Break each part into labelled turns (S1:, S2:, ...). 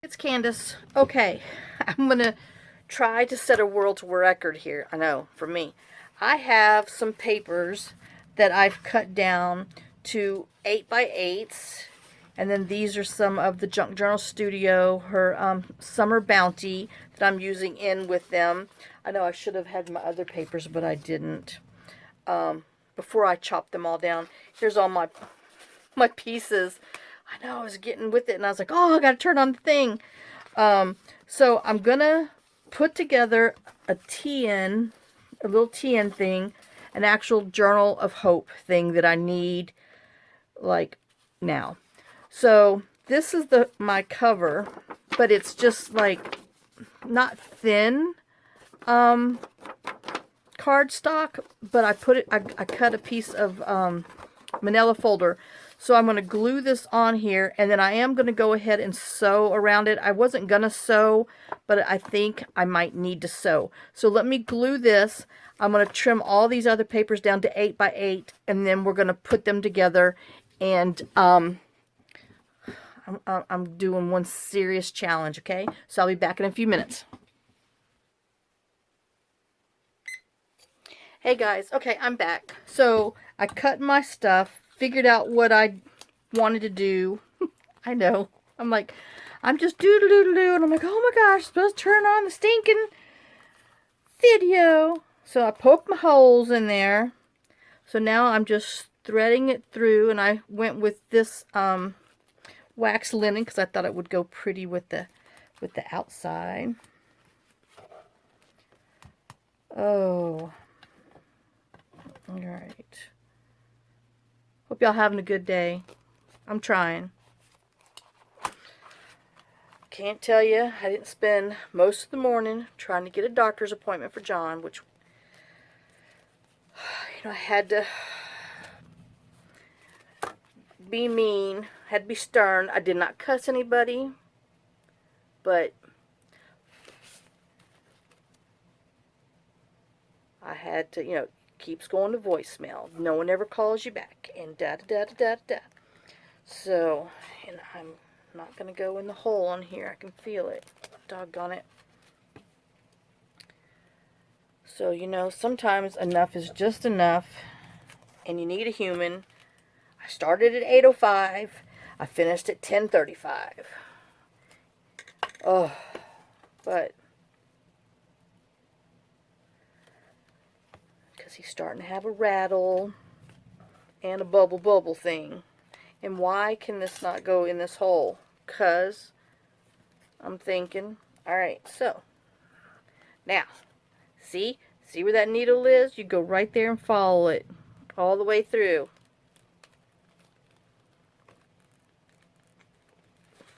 S1: It's Candace. Okay, I'm going to try to set a world record here. I know, for me. I have some papers that I've cut down to 8 by 8s. And then these are some of the Junk Journal Studio, her Summer Bounty that I'm using in with them. I know I should have had my other papers, but I didn't. Before I chopped them all down. Here's all my pieces. I know I was getting with it, and I was like, oh, I got to turn on the thing. So I'm going to put together a TN, a little TN thing, an actual Journal of Hope thing that I need, like, now. So this is my cover, but it's just, like, not thin cardstock, but I cut a piece of manila folder. So I'm going to glue this on here, and then I am going to go ahead and sew around it. I wasn't going to sew, but I think I might need to sew. So let me glue this. I'm going to trim all these other papers down to 8 by 8, and then we're going to put them together. And I'm doing one serious challenge, okay? So I'll be back in a few minutes. Hey guys, okay, I'm back. So I cut my stuff, figured out what I wanted to do. I know. I'm just doodle-doodle-doo, and I'm like, oh my gosh, I'm supposed to turn on the stinking video. So I poked my holes in there. So now I'm just threading it through, and I went with this wax linen because I thought it would go pretty with the outside. Oh. All right. Hope y'all having a good day. I'm trying. Can't tell you, I didn't spend most of the morning trying to get a doctor's appointment for John, which, I had to be mean, had to be stern. I did not cuss anybody, but I had to, keeps going to voicemail. No one ever calls you back, and da-da-da-da-da-da. So, and I'm not going to go in the hole on here. I can feel it. Doggone it. So, sometimes enough is just enough, and you need a human. I started at 8:05. I finished at 10:35. Oh, but he's starting to have a rattle and a bubble thing. And why can this not go in this hole? Because I'm thinking, alright, so now, see where that needle is? You go right there and follow it all the way through.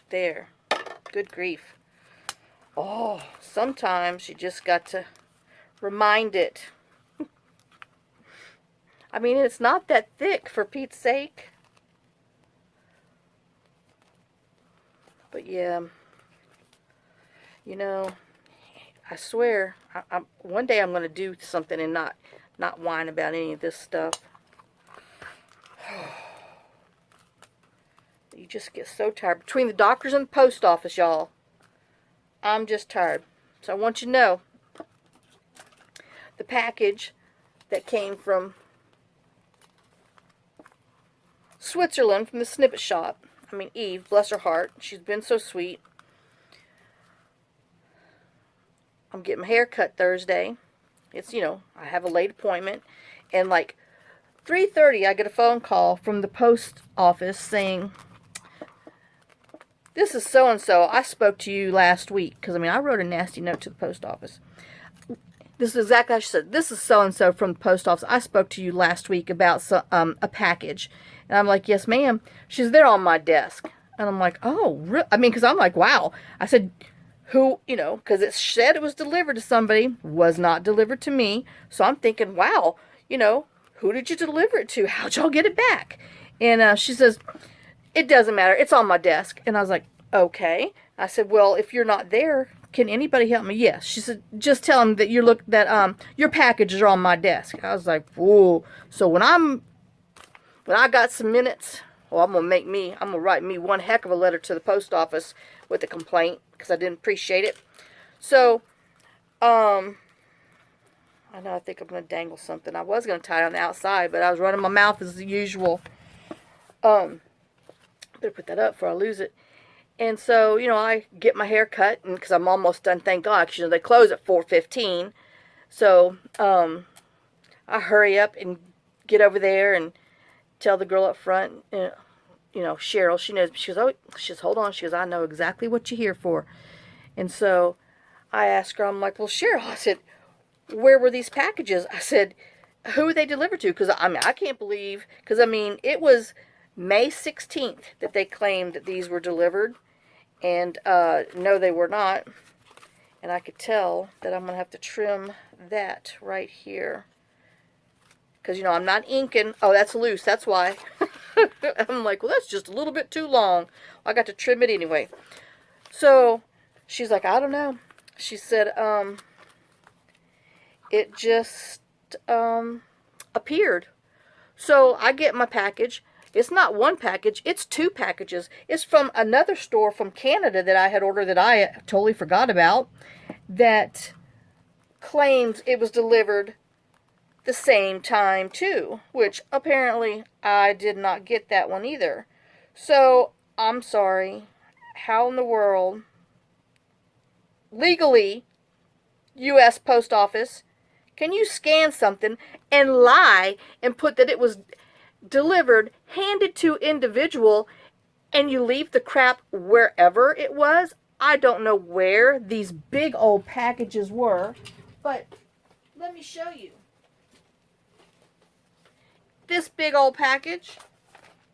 S1: There. Good grief. Oh, sometimes you just got to remind it. I mean, it's not that thick, for Pete's sake. But yeah, I swear, one day I'm going to do something and not whine about any of this stuff. You just get so tired. Between the doctors and the post office, y'all, I'm just tired. So I want you to know, the package that came from Switzerland, from the Snippet Shop. I mean, Eve, bless her heart. She's been so sweet. I'm getting my hair cut Thursday. It's, I have a late appointment. And like 3:30, I get a phone call from the post office saying, this is so-and-so. I spoke to you last week. Because, I wrote a nasty note to the post office. This is exactly how she said, this is so-and-so from the post office. I spoke to you last week about a package. And I'm like, yes, ma'am. She's there on my desk. And I'm like, oh, really? Because I'm like, wow. I said, who, because it said it was delivered to somebody, was not delivered to me. So I'm thinking, wow, who did you deliver it to? How'd y'all get it back? And she says, it doesn't matter. It's on my desk. And I was like, okay. I said, well, if you're not there, can anybody help me? Yes. She said, just tell them that your packages are on my desk. I was like, whoa. So when I got some minutes, well, I'm gonna write me one heck of a letter to the post office with a complaint because I didn't appreciate it. So, I know, I think I'm going to dangle something. I was going to tie it on the outside, but I was running my mouth as usual. Better put that up before I lose it. And so, I get my hair cut, and because I'm almost done, thank God, because, they close at 4:15. So, I hurry up and get over there and tell the girl up front, Cheryl, she knows, she goes, hold on, she goes, I know exactly what you're here for. And so, I asked her, I'm like, well, Cheryl, I said, where were these packages? I said, who were they delivered to? Because, I can't believe, because, it was May 16th that they claimed that these were delivered. And, no, they were not. And I could tell that I'm going to have to trim that right here. Because, I'm not inking. Oh, that's loose. That's why. I'm like, well, that's just a little bit too long. I got to trim it anyway. So, she's like, I don't know. She said, it just, appeared. So, I get my package. It's not one package, it's two packages. It's from another store from Canada that I had ordered that I totally forgot about, that claims it was delivered the same time too, which apparently I did not get that one either. So, I'm sorry. How in the world, legally, U.S. Post Office, can you scan something and lie and put that it was delivered, handed to individual, and you leave the crap wherever it was? I don't know where these big old packages were, but let me show you. This big old package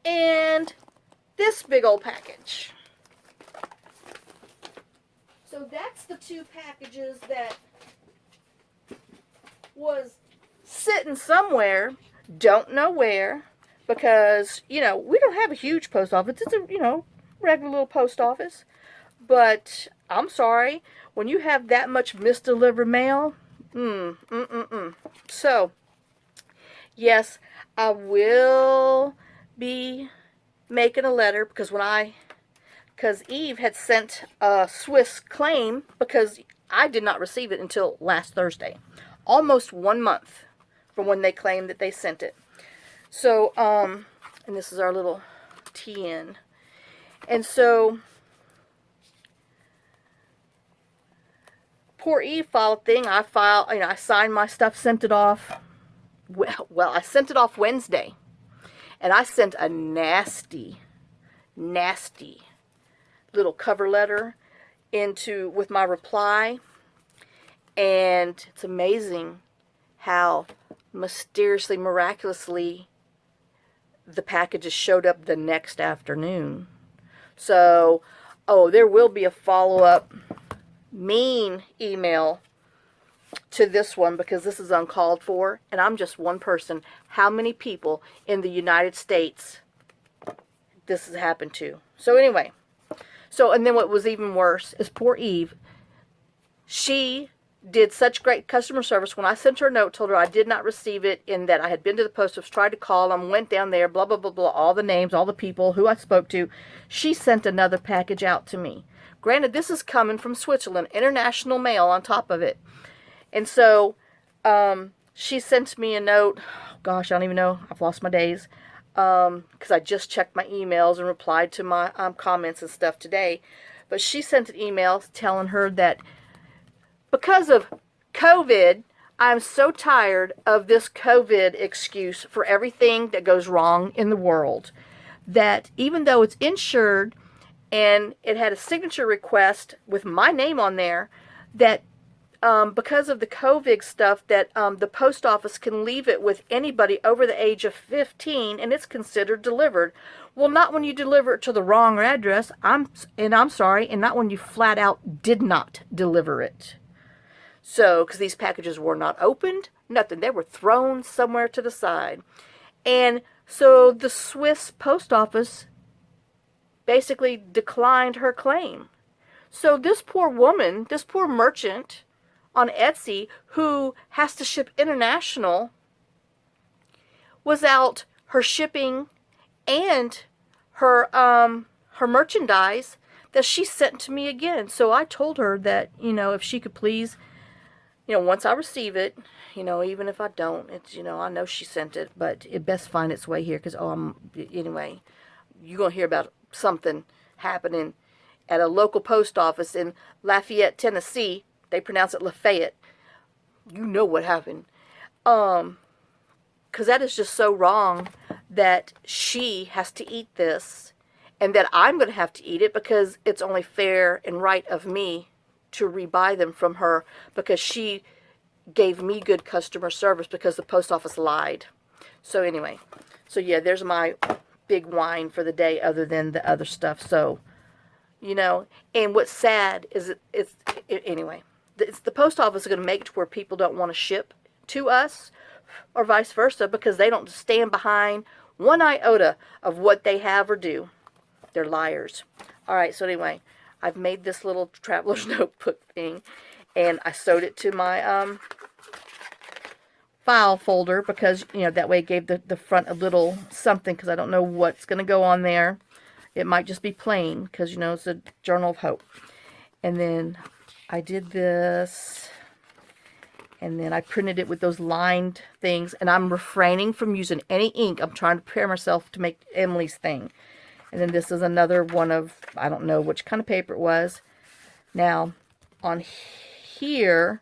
S1: and this big old package. So that's the two packages that was sitting somewhere, don't know where, because, we don't have a huge post office. It's a, regular little post office. But I'm sorry, when you have that much misdelivered mail, So, yes, I will be making a letter, because Eve had sent a Swiss claim, because I did not receive it until last Thursday. Almost 1 month from when they claimed that they sent it. So, and this is our little TN. And so, poor Eve filed a thing. I signed my stuff, sent it off. Well, I sent it off Wednesday. And I sent a nasty little cover letter with my reply. And it's amazing how mysteriously, miraculously, the packages showed up the next afternoon. So, there will be a follow-up mean email to this one, because this is uncalled for, and I'm just one person. How many people in the United States this has happened to? So anyway, and then what was even worse is poor Eve. She did such great customer service. When I sent her a note, told her I did not receive it, in that I had been to the post office, tried to call them, went down there, blah, blah, blah, blah, all the names, all the people who I spoke to. She sent another package out to me. Granted, this is coming from Switzerland, international mail on top of it. And so, she sent me a note. Gosh, I don't even know. I've lost my days. Because I just checked my emails and replied to my comments and stuff today. But she sent an email telling her that because of COVID, I'm so tired of this COVID excuse for everything that goes wrong in the world, that even though it's insured and it had a signature request with my name on there, that because of the COVID stuff, that the post office can leave it with anybody over the age of 15 and it's considered delivered. Well, not when you deliver it to the wrong address. I'm sorry, and not when you flat out did not deliver it. So, because these packages were not opened, nothing. They were thrown somewhere to the side. And so the Swiss post office basically declined her claim. So this poor woman, this poor merchant on Etsy, who has to ship international, was out her shipping and her merchandise that she sent to me again. So I told her that, if she could please, once I receive it, even if I don't, it's, I know she sent it, but it best find its way here because, anyway, you're going to hear about something happening at a local post office in Lafayette, Tennessee. They pronounce it Lafayette. You know what happened. Because that is just so wrong that she has to eat this and that I'm going to have to eat it because it's only fair and right of me to rebuy them from her because she gave me good customer service because the post office lied. So anyway, so yeah, there's my big whine for the day other than the other stuff. So, and what's sad is anyway, it's the post office is going to make it to where people don't want to ship to us or vice versa because they don't stand behind one iota of what they have or do. They're liars. All right, so anyway, I've made this little traveler's notebook thing, and I sewed it to my file folder because, that way it gave the front a little something because I don't know what's going to go on there. It might just be plain because, it's a Journal of Hope. And then I did this, and then I printed it with those lined things, and I'm refraining from using any ink. I'm trying to prepare myself to make Emily's thing. And then this is another one of, I don't know which kind of paper it was. Now, on here,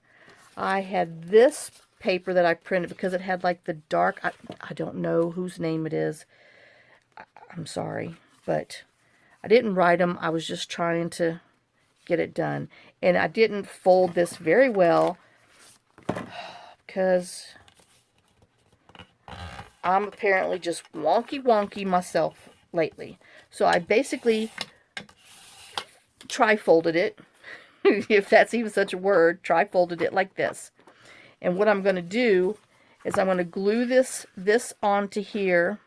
S1: I had this paper that I printed because it had like the dark, I don't know whose name it is. I'm sorry, but I didn't write them. I was just trying to get it done. And I didn't fold this very well because I'm apparently just wonky myself lately. So I basically tri-folded it, if that's even such a word, tri-folded it like this. And what I'm going to do is I'm going to glue this onto here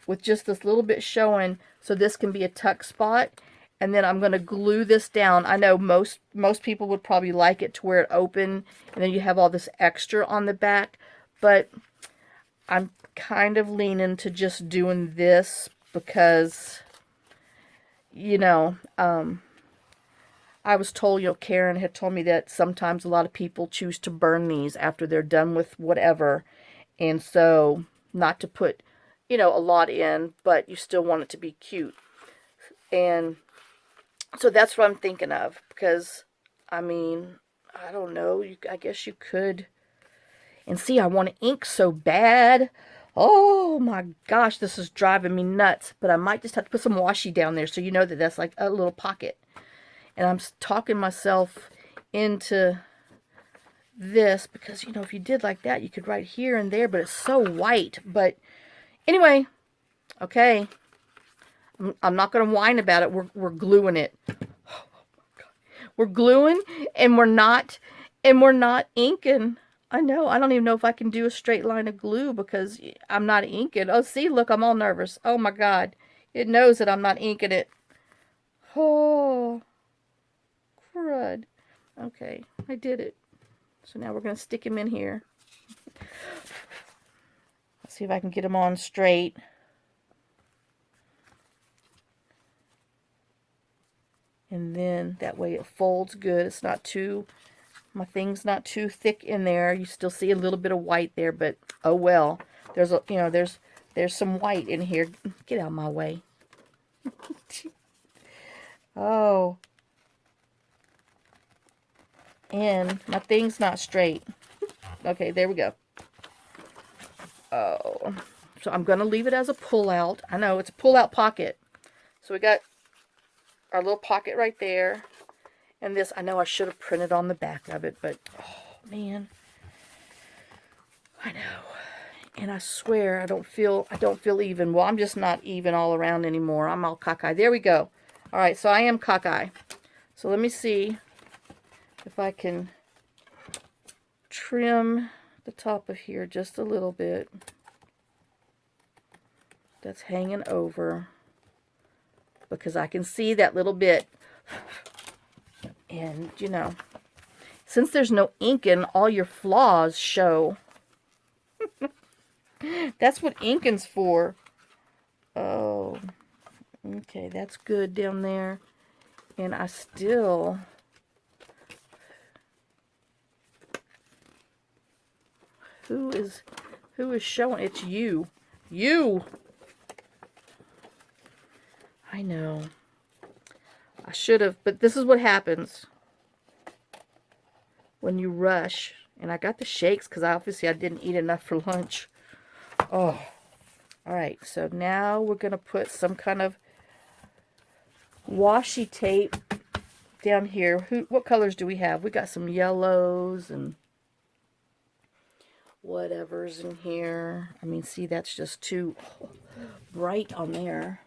S1: with just this little bit showing so this can be a tuck spot. And then I'm going to glue this down. I know most people would probably like it to where it open and then you have all this extra on the back. But I'm kind of leaning to just doing this because, I was told, Karen had told me that sometimes a lot of people choose to burn these after they're done with whatever. And so, not to put, a lot in, but you still want it to be cute. And so that's what I'm thinking of. Because, I don't know. I guess you could. And see, I want to ink so bad. Oh my gosh, this is driving me nuts. But I might just have to put some washi down there so you know that that's like a little pocket. And I'm talking myself into this because, if you did like that, you could write here and there, but it's so white. But anyway, okay. I'm not going to whine about it. We're gluing it. We're gluing and we're not inking. I know. I don't even know if I can do a straight line of glue because I'm not inking. Oh, see, look, I'm all nervous. Oh my God. It knows that I'm not inking it. Oh. Crud. Okay, I did it. So now we're going to stick him in here. Let's see if I can get him on straight. And then that way it folds good. It's not too, my thing's not too thick in there. You still see a little bit of white there, but oh well. There's a, there's some white in here. Get out of my way. Oh. And my thing's not straight. Okay, there we go. Oh. So I'm going to leave it as a pull-out. I know, it's a pull-out pocket. So we got our little pocket right there. And this, I know I should have printed on the back of it, but, oh, man. I know. And I swear, I don't feel even. Well, I'm just not even all around anymore. I'm all cockeyed. There we go. All right, so I am cockeyed. So let me see if I can trim the top of here just a little bit. That's hanging over. Because I can see that little bit. And, since there's no inking, all your flaws show. That's what inking's for. Oh. Okay, that's good down there. And I still... Who is showing? It's you. You! I know. I should have, but this is what happens when you rush. And I got the shakes because obviously I didn't eat enough for lunch. Oh. Alright, so now we're going to put some kind of washi tape down here. What colors do we have? We got some yellows and whatever's in here. I mean, see, that's just too bright on there.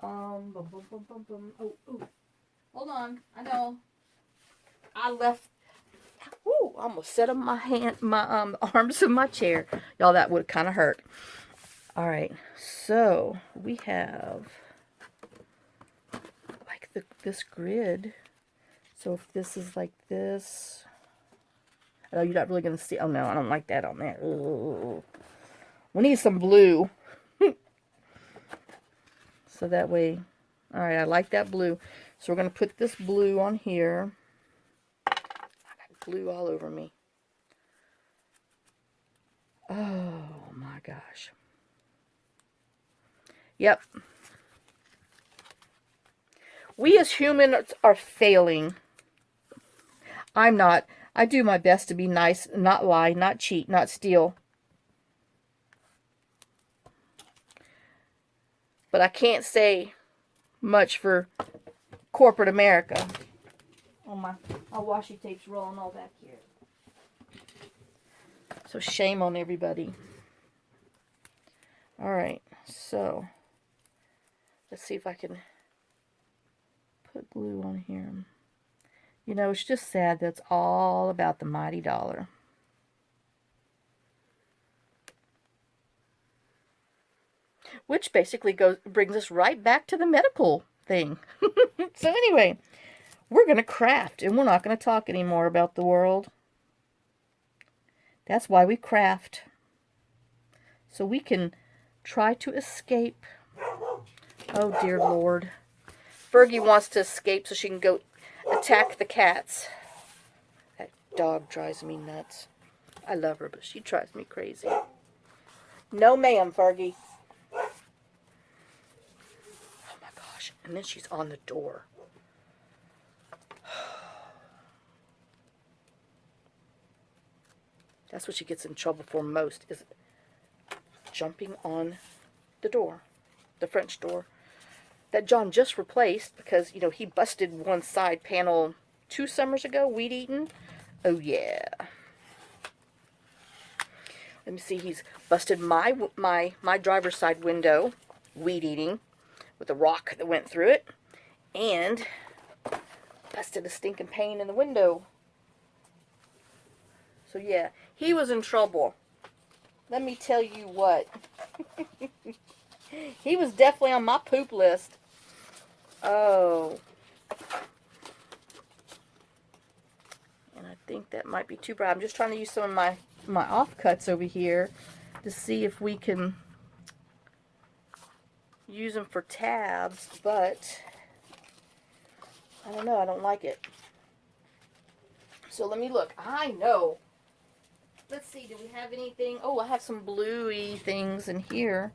S1: Bum, bum, bum, bum, bum. Oh, hold on. I know. I left. Woo! I almost set up my arms in my chair. Y'all, that would kind of hurt. All right. So we have like this grid. So if this is like this, oh, you're not really gonna see. Oh no, I don't like that on there. Ooh. We need some blue. So that way, all right, I like that blue. So we're going to put this blue on here. I got glue all over me. Oh my gosh. Yep. We as humans are failing. I'm not. I do my best to be nice, not lie, not cheat, not steal. But I can't say much for corporate America. Oh, my washi tape's rolling all back here. So shame on everybody. Alright, so let's see if I can put glue on here. You know, it's just sad that it's all about the mighty dollar. Which basically brings us right back to the medical thing. So anyway, we're going to craft, and we're not going to talk anymore about the world. That's why we craft. So we can try to escape. Oh, dear Lord. Fergie wants to escape so she can go attack the cats. That dog drives me nuts. I love her, but she drives me crazy. No, ma'am, Fergie. Oh, my gosh. And then she's on the door. That's what she gets in trouble for most, is jumping on the door, the French door, that John just replaced because, you know, he busted one side panel 2 summers ago, weed eating. Oh, yeah. Let me see, he's busted my driver's side window, weed eating, with a rock that went through it, and busted a stinking pane in the window. So, yeah, he was in trouble. Let me tell you what. He was definitely on my poop list. Oh. And I think that might be too bright. I'm just trying to use some of my offcuts over here to see if we can use them for tabs, but I don't know. I don't like it. So let me look. I know. Let's see, do we have anything? Oh, I have some bluey things in here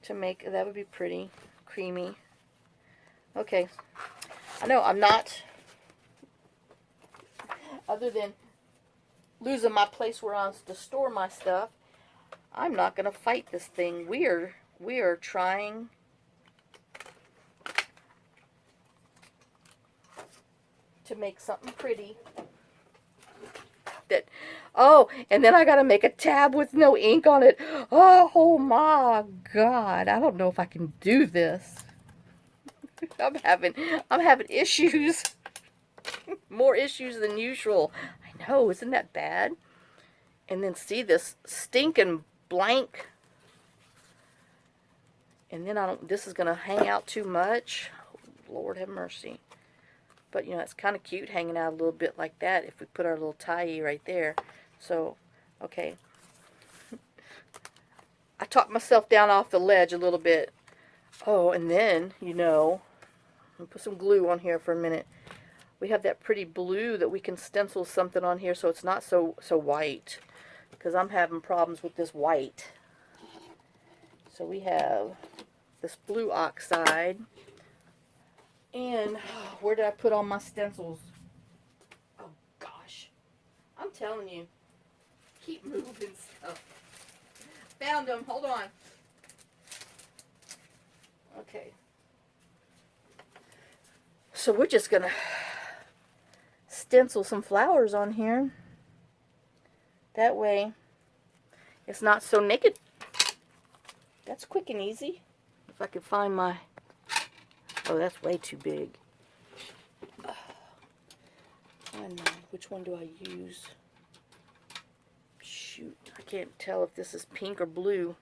S1: to make. That would be pretty creamy. Okay. I know I'm not, other than losing my place where I was to store my stuff, I'm not going to fight this thing. We are trying to make something pretty. That, oh, and then I gotta make a tab with no ink on it. Oh my God, I don't know if I can do this. I'm having issues. More issues than usual. I know, isn't that bad? And then see this stinking blank. And then this is gonna hang out too much. Lord have mercy. But, you know, it's kind of cute hanging out a little bit like that if we put our little tie right there. So, okay. I talked myself down off the ledge a little bit. Oh, and then, you know, put some glue on here for a minute. We have that pretty blue that we can stencil something on here so it's not so white. Because I'm having problems with this white. So we have this blue oxide. And where did I put all my stencils? Oh gosh. I'm telling you. Keep moving stuff. Found them. Hold on. Okay. So we're just going to stencil some flowers on here. That way it's not so naked. That's quick and easy. If I can find my... Oh, that's way too big. Which one do I use? Shoot, I can't tell if this is pink or blue.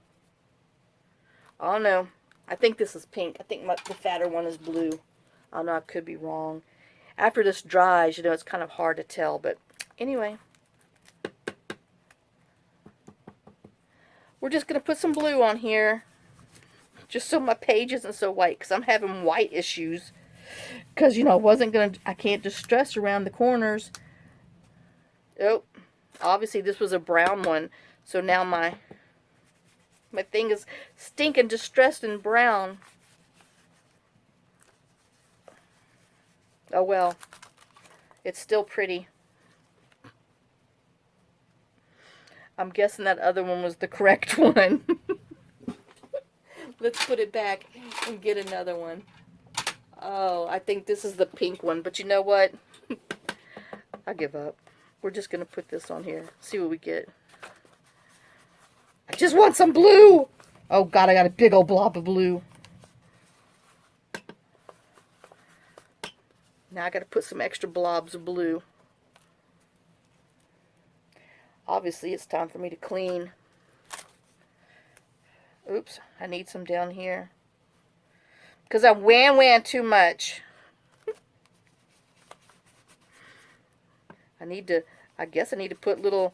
S1: Oh no, I think this is pink. I think the fatter one is blue. Oh no, I could be wrong. After this dries, you know, it's kind of hard to tell. But anyway, we're just going to put some blue on here. Just so my page isn't so white. Because I'm having white issues. Because, you know, I can't distress around the corners. Oh, obviously this was a brown one. So now my thing is stinking distressed and brown. Oh well. It's still pretty. I'm guessing that other one was the correct one. Let's put it back and get another one. Oh, I think this is the pink one. But you know what? I give up. We're just going to put this on here. See what we get. I just want some blue. Oh, God, I got a big old blob of blue. Now I got to put some extra blobs of blue. Obviously, it's time for me to clean. Oops, I need some down here. Because I wan too much. I guess I need to put little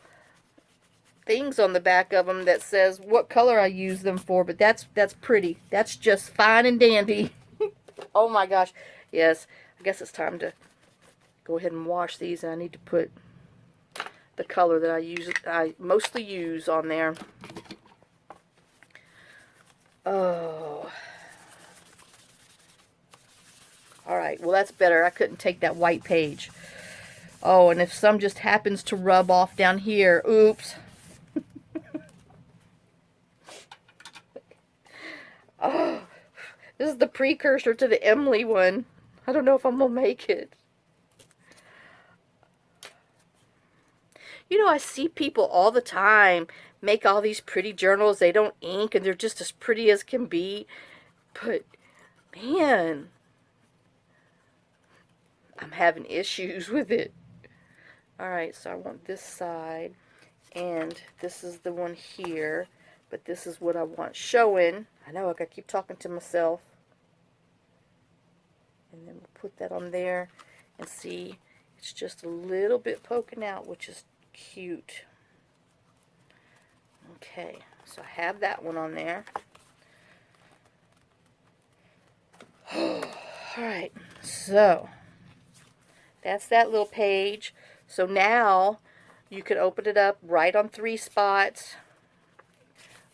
S1: things on the back of them that says what color I use them for. But that's pretty. That's just fine and dandy. Oh my gosh. Yes, I guess it's time to go ahead and wash these. And I need to put the color that I mostly use on there. Oh. Alright, well that's better. I couldn't take that white page. Oh, and if some just happens to rub off down here, oops. Oh, this is the precursor to the Emily one. I don't know if I'm going to make it. You know, I see people all the time make all these pretty journals. They don't ink and they're just as pretty as can be. But, man, I'm having issues with it. Alright, so I want this side. And this is the one here. But this is what I want showing. I know, I gotta keep talking to myself. And then we'll put that on there. And see, it's just a little bit poking out, which is cute. Okay, so I have that one on there. Alright, so that's that little page. So now you can open it up right on 3 spots,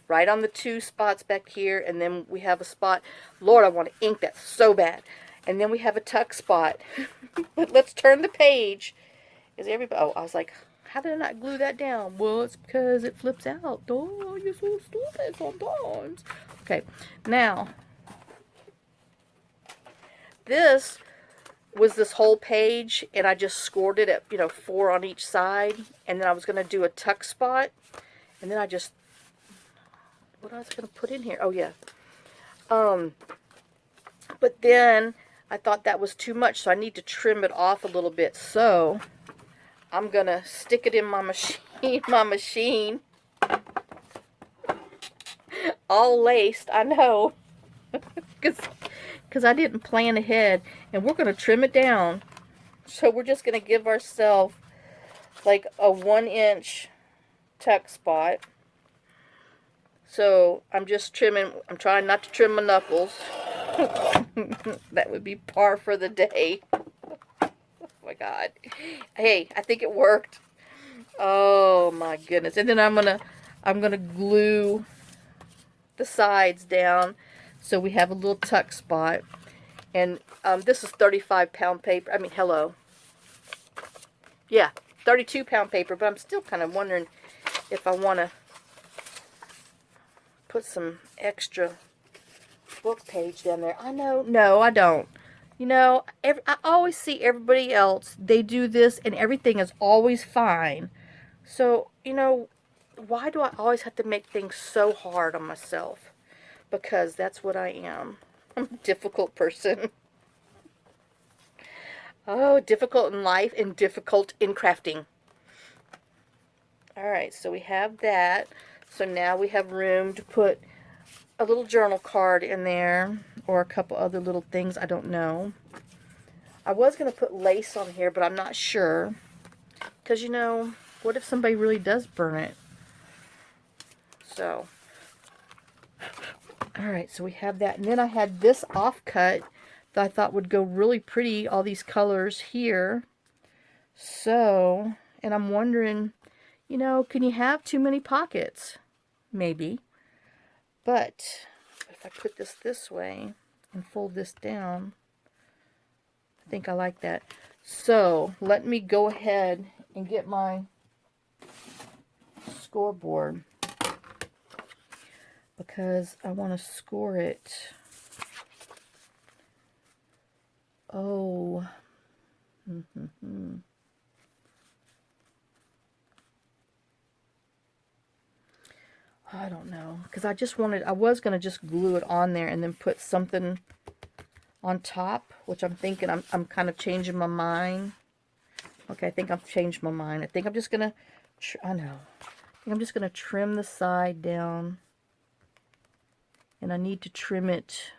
S1: right on the 2 spots back here, and then we have a spot. Lord, I want to ink that so bad. And then we have a tuck spot. But let's turn the page. Is everybody? Oh, I was like, how did I not glue that down? Well, it's because it flips out. Oh, you're so stupid sometimes. Okay, now this was this whole page, and I just scored it at, you know, 4 on each side, and then I was going to do a tuck spot, and then I just, what else was I going to put in here? Oh, yeah. But then I thought that was too much, so I need to trim it off a little bit, so I'm going to stick it in my machine, all laced, I know, because I didn't plan ahead, and we're going to trim it down. So we're just going to give ourselves like a 1-inch tuck spot. So I'm just trimming. I'm trying not to trim my knuckles. That would be par for the day. Oh my God. Hey, I think it worked. Oh my goodness. And then I'm gonna glue the sides down so we have a little tuck spot. And this is 35-pound paper. I mean, hello. Yeah, 32-pound paper, but I'm still kind of wondering if I want to put some extra book page down there. I know, no, I don't. You know, I always see everybody else, they do this and everything is always fine. So, you know, why do I always have to make things so hard on myself? Because that's what I am. I'm a difficult person. Oh, difficult in life and difficult in crafting. Alright, so we have that. So now we have room to put a little journal card in there, or a couple other little things, I don't know. I was going to put lace on here, but I'm not sure. Because, you know, what if somebody really does burn it? So, alright, so we have that. And then I had this offcut that I thought would go really pretty, all these colors here. So, and I'm wondering, you know, can you have too many pockets? Maybe. But if I put this way and fold this down, I think I like that. So let me go ahead and get my scoreboard because I want to score it. Oh. I don't know, because I was going to just glue it on there and then put something on top, which I'm thinking I'm kind of changing my mind. Okay, I think I've changed my mind. I think I'm just going to, I know, I think I'm just going to trim the side down, and I need to trim it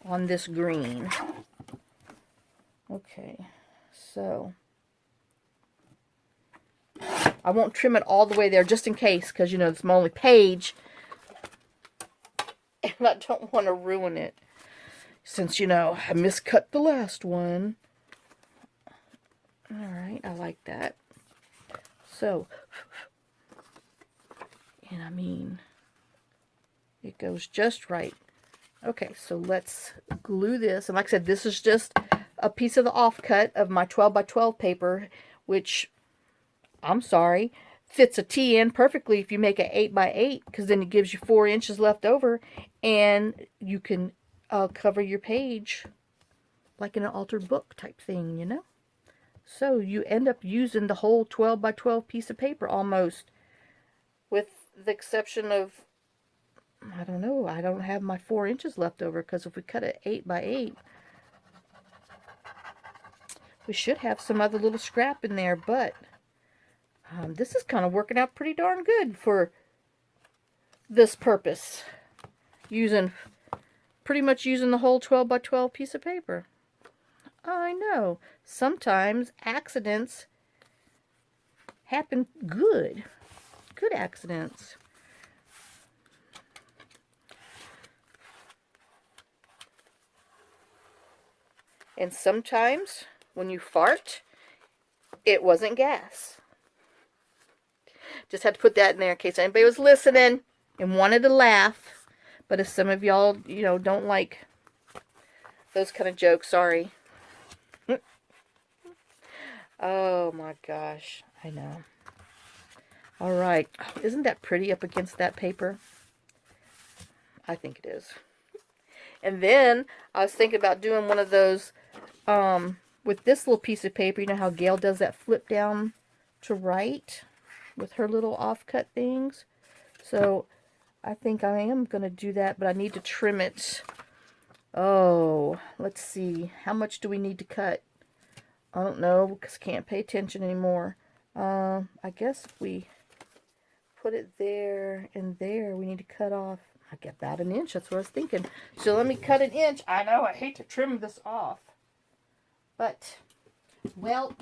S1: on this green. Okay, so I won't trim it all the way there just in case, because, you know, it's my only page, and I don't want to ruin it. Since, you know, I miscut the last one. Alright, I like that. So, and I mean, it goes just right. Okay, so let's glue this. And like I said, this is just a piece of the offcut of my 12 by 12 paper, which, I'm sorry, fits a T in perfectly if you make an 8 by 8, because then it gives you 4 inches left over, and you can cover your page like in an altered book type thing, you know? So you end up using the whole 12 by 12 piece of paper almost, with the exception of, I don't know, I don't have my 4 inches left over, because if we cut it 8 by 8, we should have some other little scrap in there, but this is kind of working out pretty darn good for this purpose. Pretty much using the whole 12 by 12 piece of paper. I know, sometimes accidents happen good accidents. And sometimes when you fart, it wasn't gas. Just had to put that in there in case anybody was listening and wanted to laugh. But if some of y'all, you know, don't like those kind of jokes, sorry. Oh my gosh, I know. All right, isn't that pretty up against that paper? I think it is. And then I was thinking about doing one of those with this little piece of paper. You know how Gail does that flip down to right with her little offcut things? So I think I am going to do that, but I need to trim it. Oh, let's see. How much do we need to cut? I don't know, because I can't pay attention anymore. I guess if we put it there and there, we need to cut off, I get about an inch. That's what I was thinking. So let me cut an inch. I know, I hate to trim this off. But, well,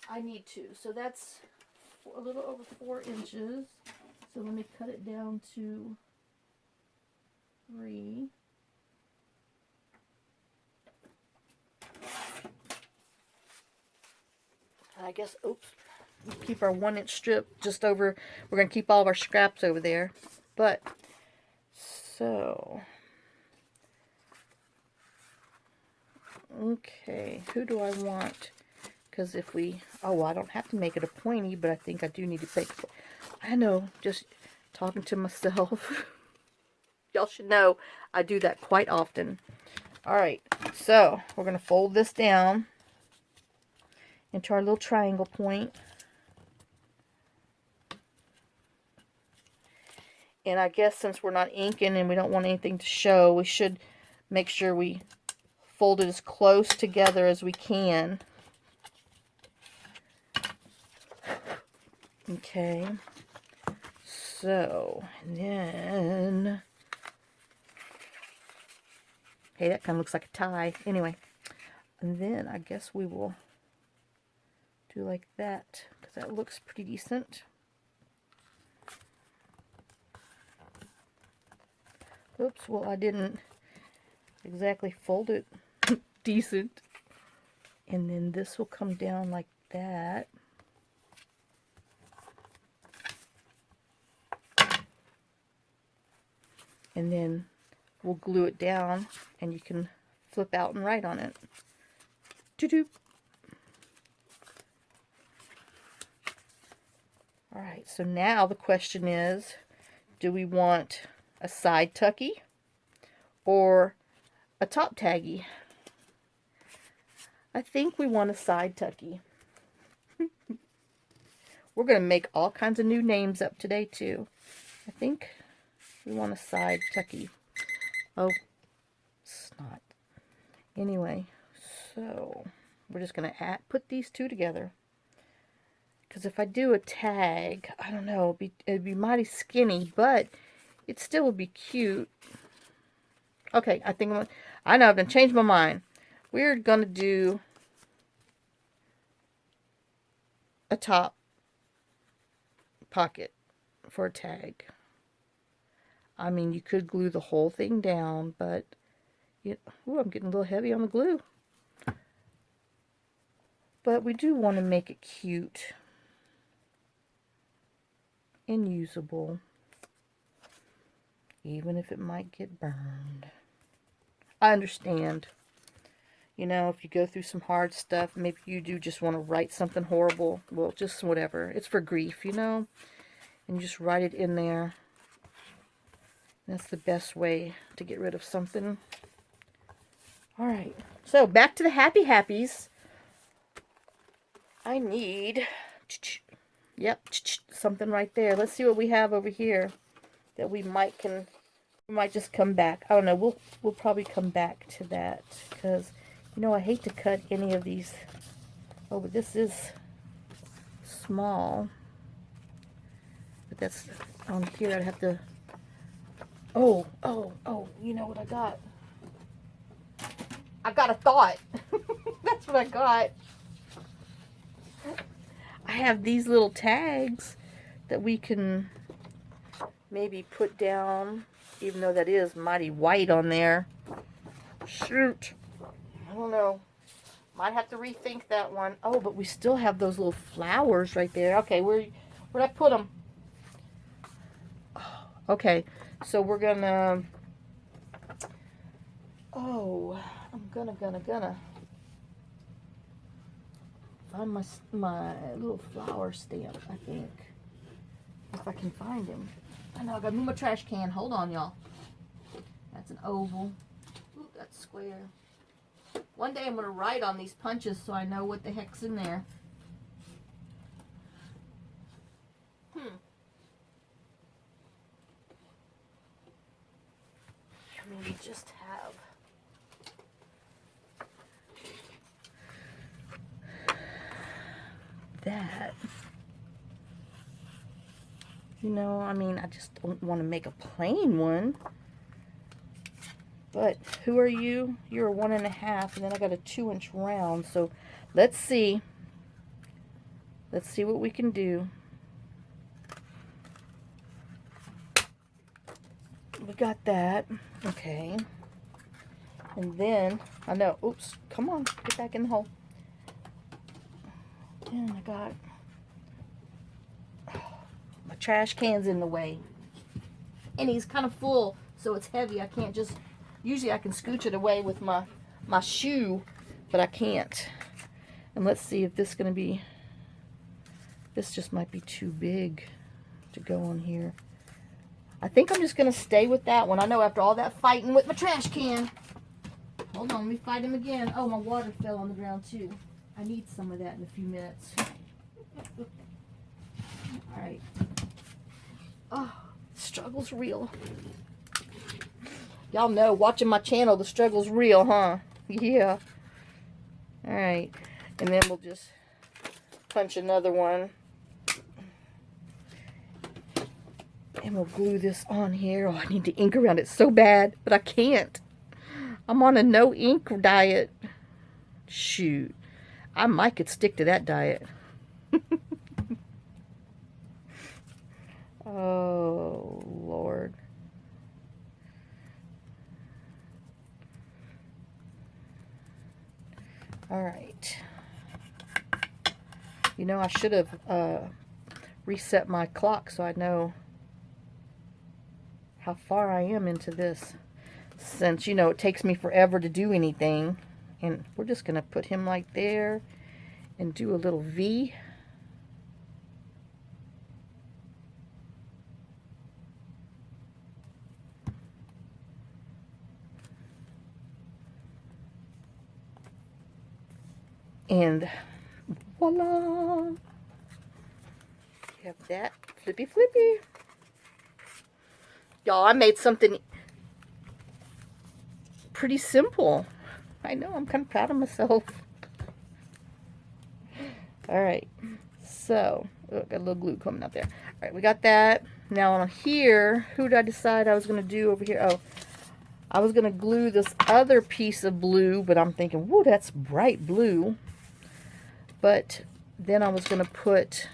S1: I need to. So that's a little over 4 inches. So let me cut it down to 3. I guess, oops, keep our 1-inch strip just over. We're going to keep all of our scraps over there. But, so, okay, who do I want? Because if we, oh, I don't have to make it a pointy, but I think I do need to make, I know, just talking to myself. Y'all should know I do that quite often. Alright, so we're going to fold this down into our little triangle point. And I guess since we're not inking and we don't want anything to show, we should make sure we fold it as close together as we can. Okay. So, and then, hey, that kind of looks like a tie. Anyway, and then I guess we will do like that, because that looks pretty decent. Oops, well, I didn't exactly fold it decent. And then this will come down like that. And then we'll glue it down, and you can flip out and write on it. Doo-doo. Alright, so now the question is, do we want a side tucky or a top taggy? I think we want a side tucky. We're going to make all kinds of new names up today too. I think we want a side tucky. Oh, snot. Anyway, so we're just going to put these two together. Because if I do a tag, I don't know, it'd be mighty skinny, but it still would be cute. Okay, I know, I've done changed my mind. We're going to do a top pocket for a tag. I mean, you could glue the whole thing down, but ooh, I'm getting a little heavy on the glue. But we do want to make it cute and usable, even if it might get burned. I understand. You know, if you go through some hard stuff, maybe you do just want to write something horrible. Well, just whatever. It's for grief, you know? And you just write it in there. That's the best way to get rid of something. Alright, so back to the Happy Happies. I need, yep, something right there. Let's see what we have over here that we might just come back. I don't know, we'll probably come back to that, because, you know, I hate to cut any of these. Oh, but this is small. But that's on here, I'd have to, oh, you know what I got? I got a thought. That's what I got. I have these little tags that we can maybe put down, even though that is mighty white on there. Shoot. I don't know. Might have to rethink that one. Oh, but we still have those little flowers right there. Okay, where'd I put them? Oh, okay, so we're gonna, I'm gonna find my little flower stamp, I think. If I can find him. I know, I gotta move my trash can. Hold on, y'all. That's an oval. Ooh, that's square. One day I'm gonna write on these punches so I know what the heck's in there. Maybe just have that. You know, I mean, I just don't want to make a plain one. But who are you? You're a 1.5, and then I got a 2-inch round. So let's see. Let's see what we can do. we got that. Okay. And then, I know, oops, come on, get back in the hole. And I got my trash can's in the way. And he's kind of full, so it's heavy. I can't just, usually I can scooch it away with my shoe, but I can't. And let's see if this is going to be, this just might be too big to go on here. I think I'm just going to stay with that one. I know after all that fighting with my trash can. Hold on, let me fight him again. Oh, my water fell on the ground too. I need some of that in a few minutes. Alright. Oh, struggle's real. Y'all know, watching my channel, the struggle's real, huh? Yeah. Alright. And then we'll just punch another one. And we'll glue this on here. Oh, I need to ink around it so bad, but I can't. I'm on a no ink diet. Shoot. I might could stick to that diet. Oh, Lord. All right. You know, I should have reset my clock so I know how far I am into this, since, you know, it takes me forever to do anything. And we're just going to put him like there and do a little V. And voila! You have that flippy flippy. Y'all, I made something pretty simple. I know, I'm kind of proud of myself. Alright, so, oh, got a little glue coming out there. Alright, we got that. Now on here, who did I decide I was going to do over here? Oh, I was going to glue this other piece of blue, but I'm thinking, whoa, that's bright blue. But then I was going to put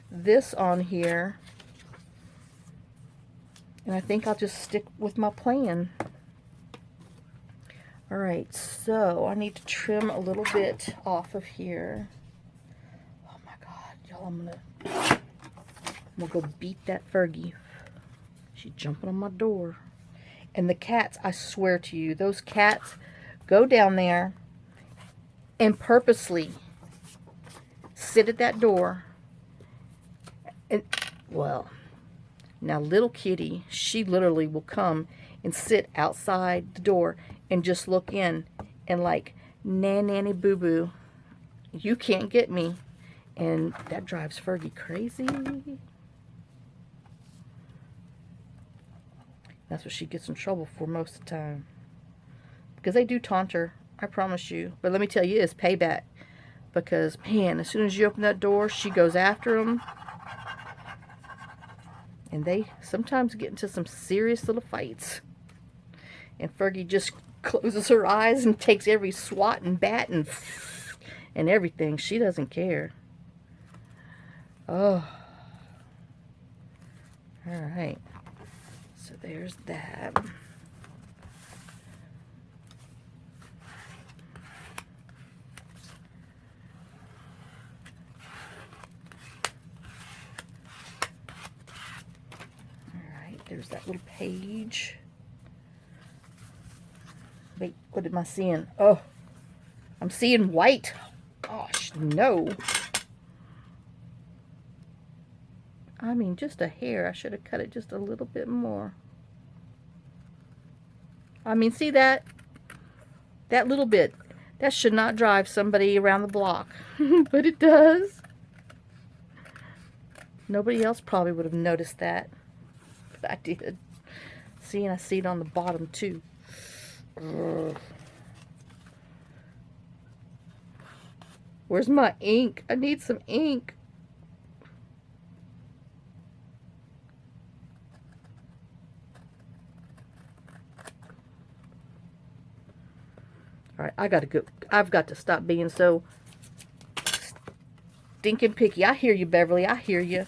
S1: this on here. And I think I'll just stick with my plan. Alright, so I need to trim a little bit off of here. Oh my God, y'all, I'm gonna go beat that Fergie. She's jumping on my door. And the cats, I swear to you, those cats go down there and purposely sit at that door. And, well, now little kitty, she literally will come and sit outside the door and just look in and like, nanny boo boo, you can't get me. And that drives Fergie crazy. That's what she gets in trouble for most of the time. Because they do taunt her, I promise you. But let me tell you, it's payback. Because, man, as soon as you open that door, she goes after them. And they sometimes get into some serious little fights. And Fergie just closes her eyes and takes every swat and bat and everything. She doesn't care. Oh. Alright. So there's that. Alright, there's that little page. Wait, what am I seeing? Oh, I'm seeing white. Gosh, no. I mean, just a hair. I should have cut it just a little bit more. I mean, see that? That little bit. That should not drive somebody around the block. But it does. Nobody else probably would have noticed that. But I did. See, and I see it on the bottom too. Ugh. Where's my ink? I need some ink. Alright, I gotta go. I've got to stop being so stinking picky. I hear you, Beverly. I hear you.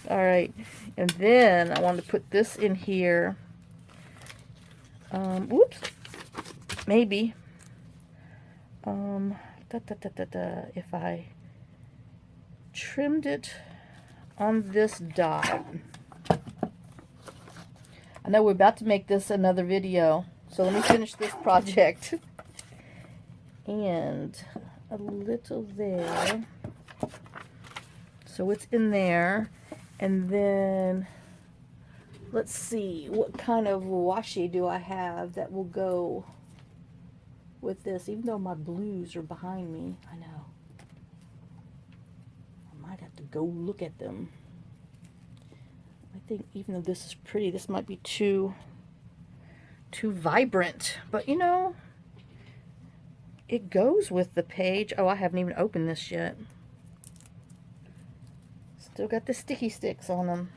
S1: Alright. And then I want to put this in here. Whoops. Maybe. If I trimmed it on this dot. I know we're about to make this another video, so let me finish this project. And a little there. So it's in there. And then let's see, what kind of washi do I have that will go with this, even though my blues are behind me. I know. I might have to go look at them. I think even though this is pretty, this might be too vibrant. But you know, it goes with the page. Oh, I haven't even opened this yet. Still got the sticky sticks on them.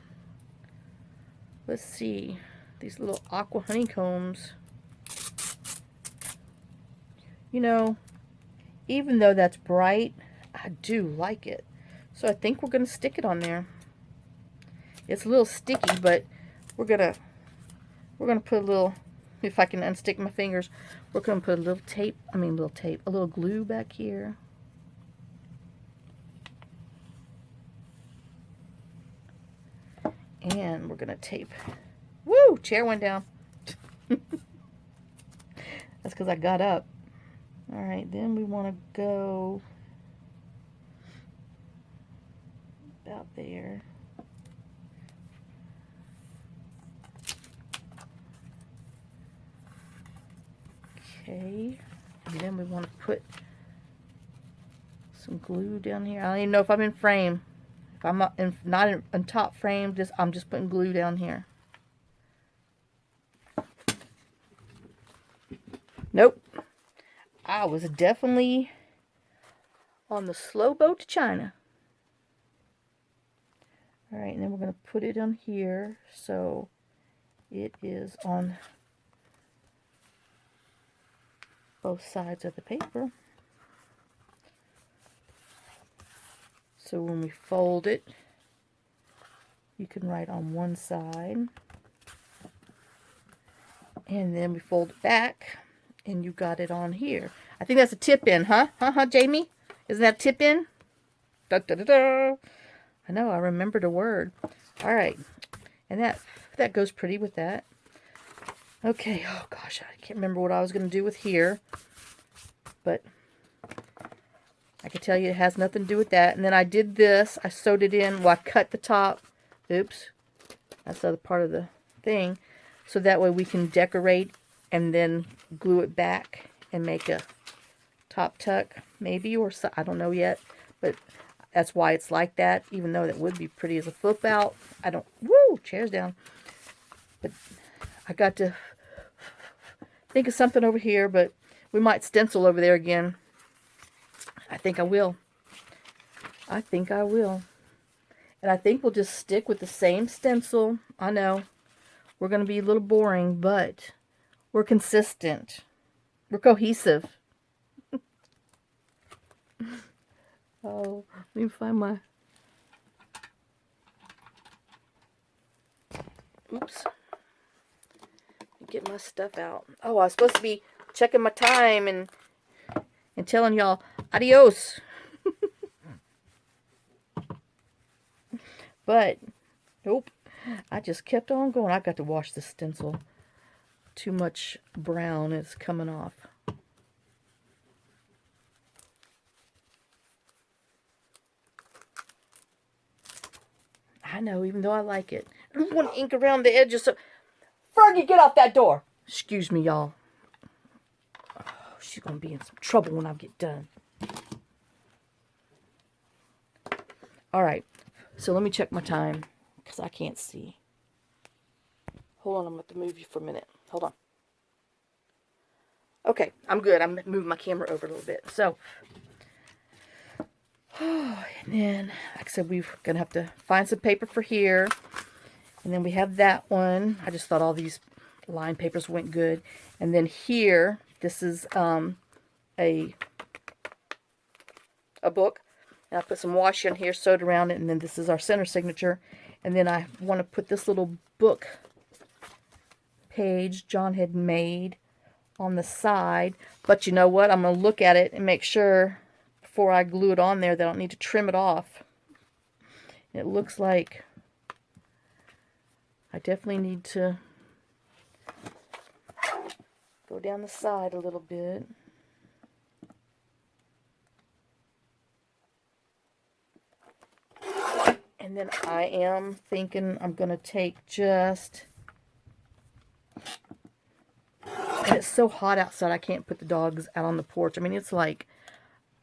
S1: Let's see. These little aqua honeycombs. You know, even though that's bright, I do like it. So I think we're going to stick it on there. It's a little sticky, but we're gonna put a little, if I can unstick my fingers, we're gonna put a little tape, a little glue back here. And we're gonna tape. Woo! Chair went down. That's because I got up. Alright, then we want to go about there. Okay, and then we want to put some glue down here. I don't even know if I'm in frame. If I'm not in top frame, I'm just putting glue down here. Nope. I was definitely on the slow boat to China. Alright, and then we're going to put it on here so it is on both sides of the paper. So when we fold it, you can write on one side. And then we fold it back, and you got it on here. I think that's a tip in, huh? Jamie? Isn't that tip in? Da, da, da, da. I know, I remembered a word. Alright. And that goes pretty with that. Okay, oh gosh, I can't remember what I was going to do with here. But I can tell you it has nothing to do with that. And then I did this. I sewed it in. Well, I cut the top. Oops. That's the other part of the thing. So that way we can decorate and then glue it back and make a top tuck. Maybe, or so, I don't know yet. But that's why it's like that. Even though that would be pretty as a flip out. I don't... Woo! Chair's down. But I got to think of something over here. But we might stencil over there again. I think I will. I think I will. And I think we'll just stick with the same stencil. I know. We're going to be a little boring, but we're consistent. We're cohesive. Oh, let me find my... Oops. Get my stuff out. Oh, I was supposed to be checking my time and telling y'all, adios. But, nope. I just kept on going. I got to wash the stencil. Too much brown is coming off. I know, even though I like it. I don't want to ink around the edges. So, Fergie, get off that door. Excuse me, y'all. Oh, she's going to be in some trouble when I get done. Alright, so let me check my time, because I can't see. Hold on, I'm going to have to move you for a minute. Hold on. Okay, I'm good. I'm moving my camera over a little bit. So, and then, like I said, we're going to have to find some paper for here. And then we have that one. I just thought all these line papers went good. And then here, this is a book. And I put some washi on here, sewed around it, and then this is our center signature. And then I want to put this little book page John had made on the side. But you know what? I'm going to look at it and make sure before I glue it on there that I don't need to trim it off. It looks like I definitely need to go down the side a little bit. And then I am thinking I'm going to take just... And it's so hot outside, I can't put the dogs out on the porch. I mean, it's like,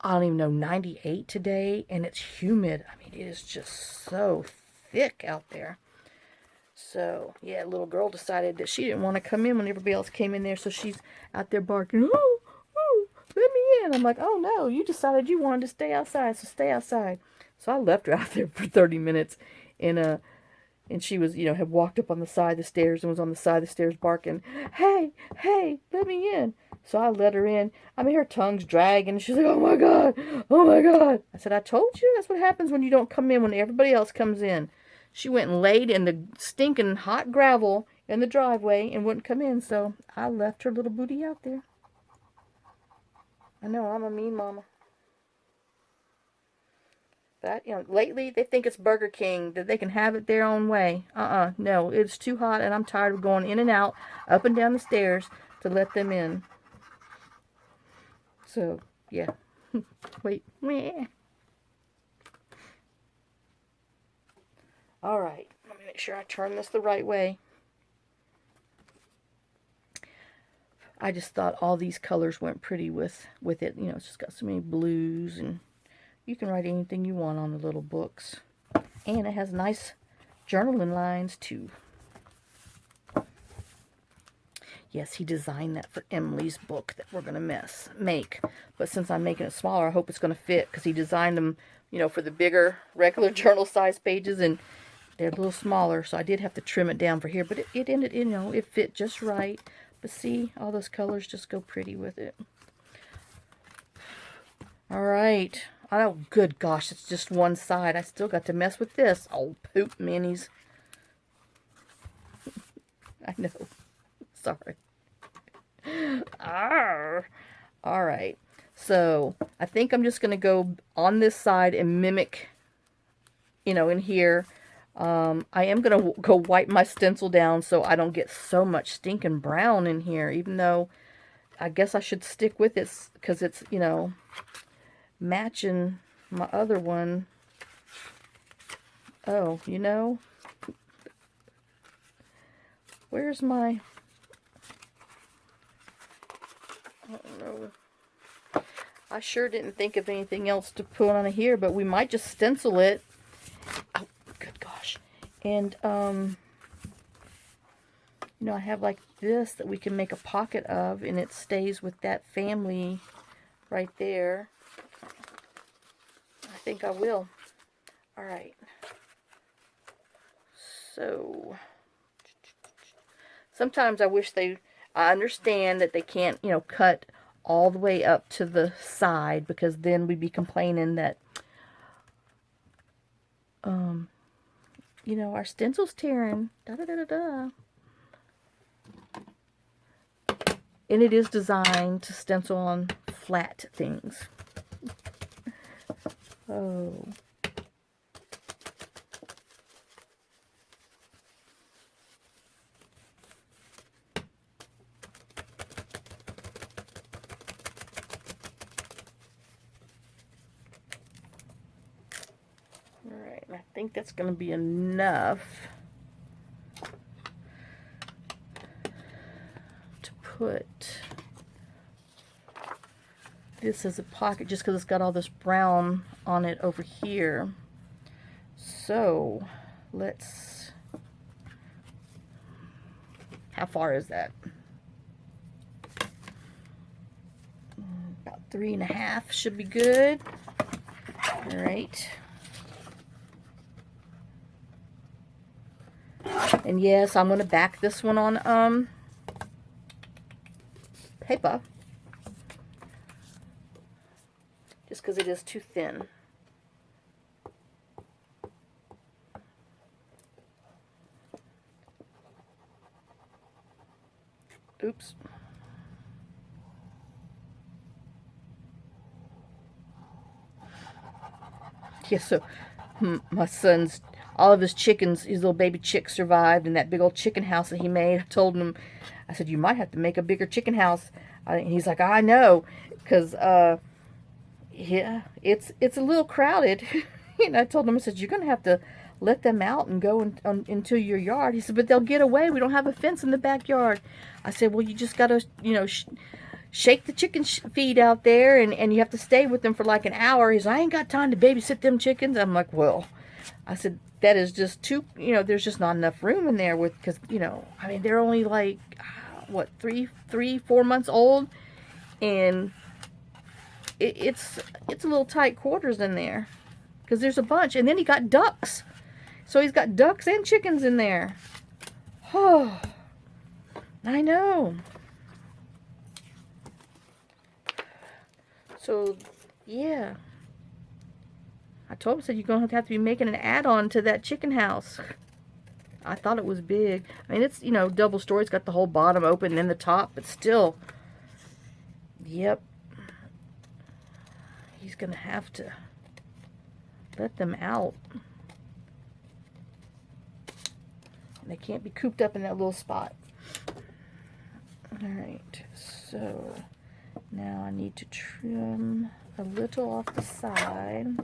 S1: I don't even know, 98 today, and it's humid. I mean, it is just so thick out there. So, yeah, little girl decided that she didn't want to come in when everybody else came in there, so she's out there barking, oh, oh, let me in. I'm like, oh, no, you decided you wanted to stay outside, so stay outside. So I left her out there for 30 minutes, and she was, you know, had walked up on the side of the stairs and was on the side of the stairs barking, hey, hey, let me in. So I let her in. I mean, her tongue's dragging. She's like, oh my God, oh my God. I said, I told you that's what happens when you don't come in when everybody else comes in. She went and laid in the stinking hot gravel in the driveway and wouldn't come in. So I left her little booty out there. I know, I'm a mean mama. But, you know, lately they think it's Burger King, that they can have it their own way. No, it's too hot and I'm tired of going in and out, up and down the stairs to let them in. So, yeah. Wait. Alright, let me make sure I turn this the right way. I just thought all these colors went pretty with it. You know, it's just got so many blues, and you can write anything you want on the little books. And it has nice journaling lines, too. Yes, he designed that for Emily's book that we're going to make. But since I'm making it smaller, I hope it's going to fit, because he designed them, you know, for the bigger, regular journal size pages, and they're a little smaller, so I did have to trim it down for here. But it ended, you know, it fit just right. But see, all those colors just go pretty with it. All right. Oh, good gosh, it's just one side. I still got to mess with this. Oh, poop minis. I know. Sorry. Arr. All right. So, I think I'm just going to go on this side and mimic, you know, in here. I am going to go wipe my stencil down so I don't get so much stinking brown in here, even though I guess I should stick with it because it's, you know, matching my other one. Oh, you know, where's my, I don't know. I sure didn't think of anything else to put on here, but we might just stencil it. Oh, good gosh. And, you know, I have like this that we can make a pocket of, and it stays with that family right there. I think I will. All right. So, sometimes I wish I understand that they can't, you know, cut all the way up to the side, because then we'd be complaining that, you know, our stencil's tearing. Da-da-da-da-da. And it is designed to stencil on flat things. Oh. Alright, I think that's going to be enough to put this as a pocket, just because it's got all this brown on it over here. So, let's, how far is that? About 3.5 should be good. Alright. And yes, I'm going to back this one on paper, just because it is too thin. Oops. Yeah, so my son's, all of his chickens, his little baby chicks survived in that big old chicken house that he made. I told him, I said, you might have to make a bigger chicken house. And he's like, I know, because, yeah, it's a little crowded. And I told him, I said, you're going to have to let them out and go into your yard. He said, but they'll get away. We don't have a fence in the backyard. I said, well, you just got to, you know, shake the chicken feed out there, and you have to stay with them for like an hour. He's like, I ain't got time to babysit them chickens. I'm like, well, I said, that is just too, you know, there's just not enough room in there with, because, you know, I mean, they're only like, what, 4 months old, and it's a little tight quarters in there, because there's a bunch, and then he got ducks. So he's got ducks and chickens in there. Oh, I know. So, yeah. I told him, I said, you're going to have to be making an add-on to that chicken house. I thought it was big. I mean, it's, you know, double story. It's got the whole bottom open and then the top, but still. Yep. He's going to have to let them out. And they can't be cooped up in that little spot. Alright, so now I need to trim a little off the side.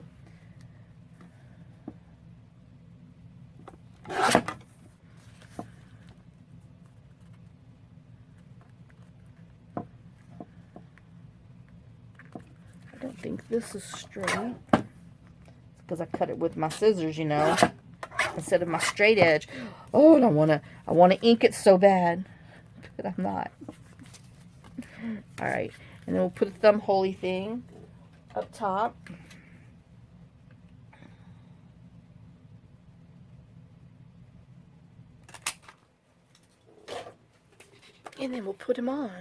S1: I don't think this is straight. It's because I cut it with my scissors, you know, instead of my straight edge. Oh, and I want to ink it so bad, but I'm not. All right, and then we'll put a thumb holy thing up top. And then we'll put them on.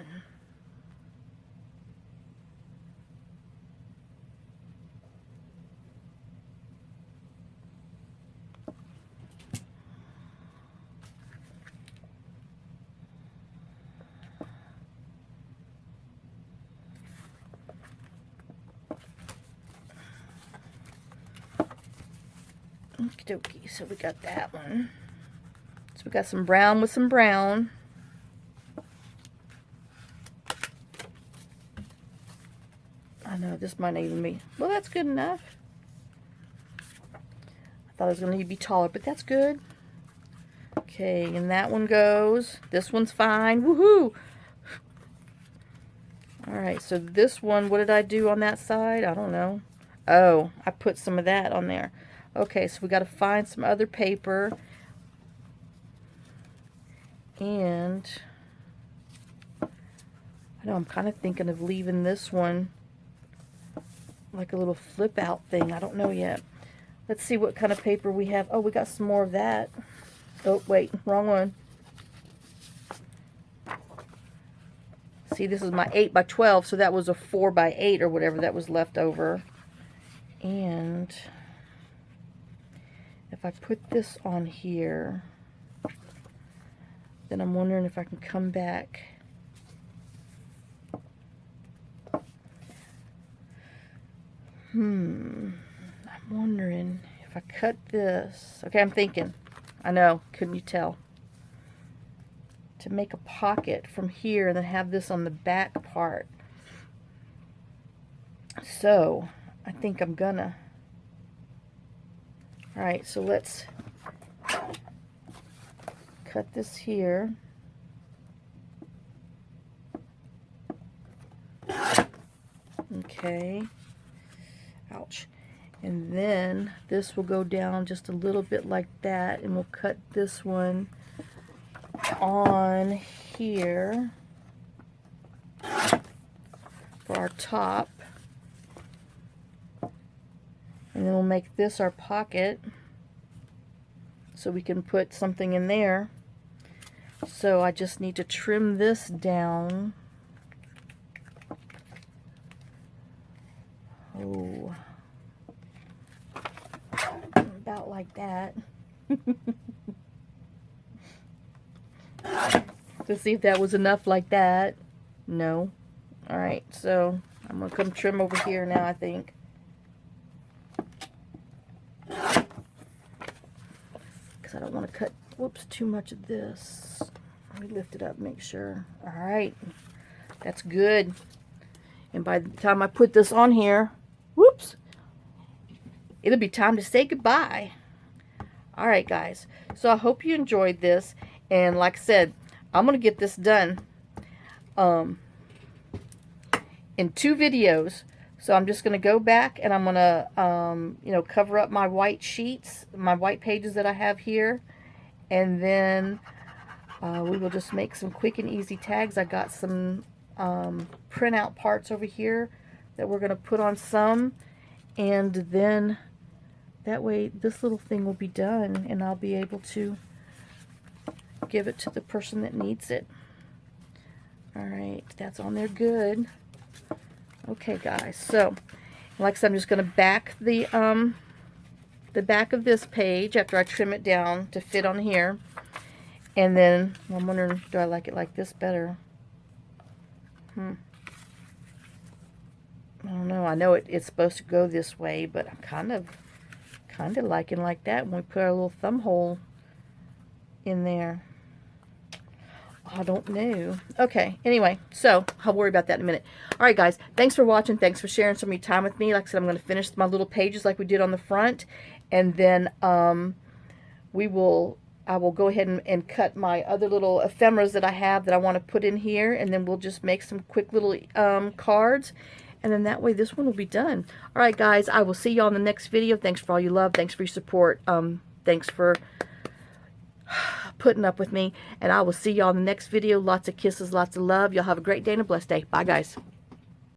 S1: Okie dokie, so we got that one. So we got some brown with some brown. I know, this might not even be, well, that's good enough. I thought it was going to need to be taller, but that's good. Okay, and that one goes. This one's fine. Woohoo! Alright, so this one, what did I do on that side? I don't know. Oh, I put some of that on there. Okay, so we got to find some other paper. And I know I'm kind of thinking of leaving this one like a little flip out thing. I don't know yet. Let's see what kind of paper we have. Oh, we got some more of that. Oh, wait, wrong one. See, this is my 8 by 12, so that was a 4 by 8 or whatever that was left over. And if I put this on here, then I'm wondering if I can come back. I'm wondering if I cut this. Okay, I'm thinking. I know, couldn't you tell? To make a pocket from here and then have this on the back part. So, I think I'm gonna. Alright, so let's cut this here. Okay. Ouch. And then this will go down just a little bit like that, and we'll cut this one on here for our top. And then we'll make this our pocket so we can put something in there. So I just need to trim this down. Oh, about like that. to see if that was enough like that. No. Alright, so I'm going to come trim over here now, I think. Because I don't want to cut, whoops, too much of this. Let me lift it up, make sure. Alright, that's good. And by the time I put this on here, whoops, it'll be time to say goodbye. Alright, guys, so I hope you enjoyed this. And like I said, I'm going to get this done in 2 videos. So I'm just going to go back and I'm going to, you know, cover up my white sheets, my white pages that I have here. And then we will just make some quick and easy tags. I got some printout parts over here that we're going to put on some. And then that way this little thing will be done and I'll be able to give it to the person that needs it. Alright, that's on there good. Okay, guys, so like I said, I'm just going to back the back of this page after I trim it down to fit on here. And then I'm wondering, do I like it like this better? I don't know. I know it's supposed to go this way, but I'm kind of liking like that when we put our little thumb hole in there. I don't know. Okay, anyway, so I'll worry about that in a minute. Alright, guys, thanks for watching. Thanks for sharing so much time with me. Like I said, I'm going to finish my little pages like we did on the front. And then I will go ahead and cut my other little ephemeras that I have that I want to put in here. And then we'll just make some quick little cards. And then that way this one will be done. Alright, guys, I will see you on the next video. Thanks for all your love. Thanks for your support. Thanks for putting up with me, and I will see y'all in the next video. Lots of kisses, lots of love. Y'all have a great day and a blessed day. Bye, guys.